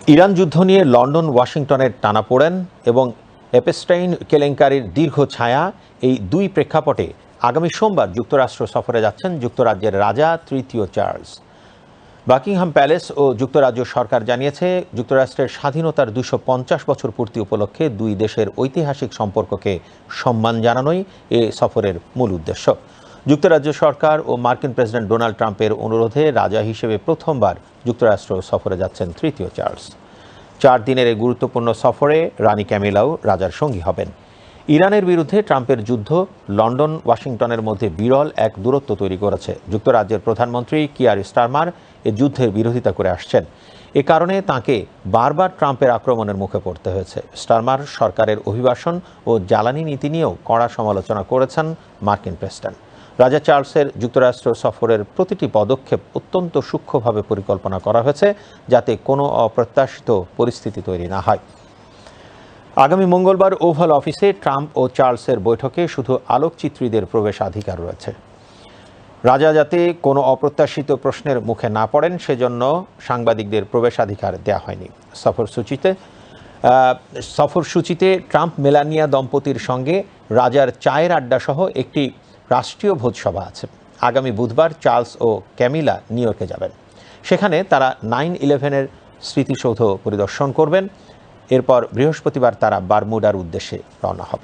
Iran যুদ্ধ নিয়ে London ওয়াশিংটনের টানাপোড়েন এবং এপস্টাইন কেলেঙ্কারির দীর্ঘ ছায়া, এই দুই প্রেক্ষাপটে আগামী সোমবার যুক্তরাষ্ট্র সফরে যাচ্ছেন যুক্তরাজ্যের রাজা তৃতীয় চার্লস। বাকিংহাম প্যালেস ও যুক্তরাজ্য সরকার জানিয়েছে, যুক্তরাষ্ট্রের স্বাধীনতার ২৫০ বছর পূর্তি উপলক্ষে দুই দেশের ঐতিহাসিক সম্পর্ককে সম্মান জানানোই এ সফরের মূল উদ্দেশ্য। যুক্তরাজ্য সরকার ও মার্কিন প্রেসিডেন্ট ডোনাল্ড ট্রাম্পের অনুরোধে রাজা হিসেবে প্রথমবার যুক্তরাষ্ট্র সফরে যাচ্ছেন তৃতীয় চার্লস। ৪ দিনের এই গুরুত্বপূর্ণ সফরে রানী ক্যামিলাও রাজার সঙ্গী হবেন। ইরানের বিরুদ্ধে ট্রাম্পের যুদ্ধ লন্ডন ওয়াশিংটনের মধ্যে বিরল এক দূরত্ব তৈরি করেছে। যুক্তরাজ্যের প্রধানমন্ত্রী কিয়ার স্টারমার এ যুদ্ধের বিরোধিতা করে আসছেন। এ কারণে তাঁকে বারবার ট্রাম্পের আক্রমণের মুখে পড়তে হয়েছে। স্টারমার সরকারের অভিবাসন ও জ্বালানি নীতি নিয়েও কড়া সমালোচনা করেছেন মার্কিন প্রেসিডেন্ট। রাজা চার্লসের যুক্তরাষ্ট্র সফরের প্রতিটি পদক্ষেপ অত্যন্ত সূক্ষ্মভাবে পরিকল্পনা করা হয়েছে, যাতে কোনো অপ্রত্যাশিত পরিস্থিতি তৈরি না হয়। আগামী মঙ্গলবার ওভাল অফিসে ট্রাম্প ও চার্লসের বৈঠকে শুধু আলোকচিত্রীদের প্রবেশাধিকার রয়েছে। রাজা যাতে কোনো অপ্রত্যাশিত প্রশ্নের মুখে না পড়েন, সেজন্য সাংবাদিকদের প্রবেশাধিকার দেওয়া হয়নি। সফরসূচিতে ট্রাম্প মেলানিয়া দম্পতির সঙ্গে রাজার চায়ের আড্ডা সহ একটি রাষ্ট্রীয় ভোজসভা আছে। আগামী বুধবার চার্লস ও ক্যামিলা নিউ ইয়র্কে যাবেন। সেখানে তারা 9/11-এর স্মৃতিসৌধ পরিদর্শন করবেন। এরপর বৃহস্পতিবার তারা বারমুডার উদ্দেশ্যে রওনা হবেন।